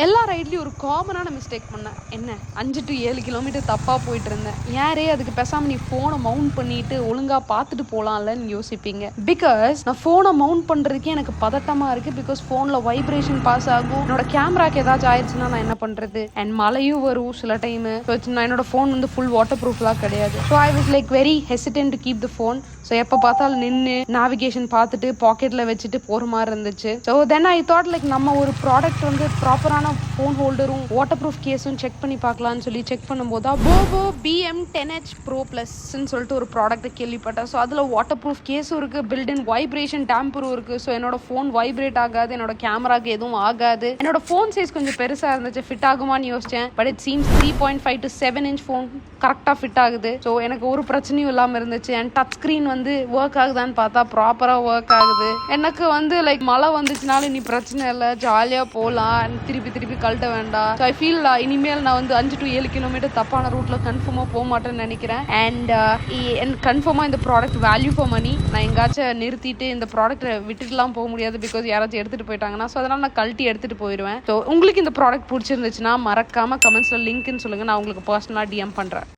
எல்லா ரைட்லேயும் ஒரு காமனான மிஸ்டேக் பண்ணேன். என்ன 5 to 7 கிலோமீட்டர் தப்பாக போயிட்டு இருந்தேன். யாரே அதுக்கு பேசாமல் நீ ஃபோனை மவுண்ட் பண்ணிட்டு ஒழுங்காக பார்த்துட்டு போகலாம்லன்னு யோசிப்பீங்க. பிகாஸ் நான் ஃபோனை மவுண்ட் பண்ணுறதுக்கே எனக்கு பதட்டமாக இருக்குது. பிகாஸ் ஃபோனில் வைப்ரேஷன் பாஸ் ஆகும். என்னோட கேமராக்கு ஏதாச்சும் ஆயிடுச்சுன்னா நான் என்ன பண்ணுறது? அண்ட் மழையும் வரும் சில டைமு. ஸோ நான் என்னோட ஃபோன் வந்து ஃபுல் வாட்டர் ப்ரூஃப்லாம் கிடையாது. So I was like very hesitant to keep the phone. So எப்போ பார்த்தாலும் நின்று நேவிகேஷன் பார்த்துட்டு பாக்கெட்டில் வச்சுட்டு போகிற மாதிரி இருந்துச்சு. So then I thought like நம்ம ஒரு ப்ராடக்ட் வந்து ப்ராப்பரான ஃபோன் ஹோல்டரும் வாட்டர் ப்ரூஃப் கேஸும் செக் பண்ணி பார்க்கலான்னு சொல்லி செக் பண்ணும்போது தான் போவோ BM10H Pro Plusன்னு சொல்லிட்டு ஒரு ப்ராடக்ட்டை கேள்விப்பட்டேன். ஸோ அதில் வாட்டர் ப்ரூஃப் கேஸும் இருக்குது, பில்டின் வைப்ரேஷன் டேம்பரும் இருக்குது. ஸோ என்னோட ஃபோன் வைப்ரேட் ஆகாது, என்னோட கேமராக்கு எதுவும் ஆகாது. என்னோட ஃபோன் சைஸ் கொஞ்சம் பெருசாக இருந்துச்சு, ஃபிட் ஆகுமான்னு யோசித்தேன். But it seems 3.5 to 7 inch phone கரெக்டாக ஃபிட் ஆகுது. ஸோ எனக்கு ஒரு பிரச்சனையும் இல்லாமல் இருந்துச்சு. அண்ட் டச் ஸ்க்ரீன் வந்து ஒர்க் ஆகுதான்னு பார்த்தா ப்ராப்பராக ஒர்க் ஆகுது. எனக்கு வந்து லைக் மழை வந்துச்சுனாலும் நீ பிரச்சனை இல்லை, ஜாலியாக போகலாம், திருப்பி கழட்ட வேண்டாம். ஸோ ஐ ஃபீல் இனிமேல் நான் வந்து 5 to 7 கிலோமீட்டர் தப்பான ரூட்டில் கன்ஃபார்மாக போக மாட்டேன்னு நினைக்கிறேன். அண்ட் கன்ஃபார்மாக இந்த ப்ராடக்ட் வேல்யூ ஃபார் மணி. நான் எங்காச்சும் நிறுத்திட்டு இந்த ப்ராடக்ட்டை விட்டுட்டுலாம் போக முடியாது. பிகாஸ் யாராச்சும் எடுத்துகிட்டு போயிட்டாங்கன்னா ஸோ அதனால் நான் கழட்டி எடுத்துகிட்டு போயிடுவேன். ஸோ உங்களுக்கு இந்த ப்ராடக்ட் பிடிச்சிருந்துச்சுன்னா மறக்காமல் கமெண்ட்ஸில் லிங்க்னு சொல்லுங்கள், நான் உங்களுக்கு பர்சனலாக DM பண்ணுறேன்.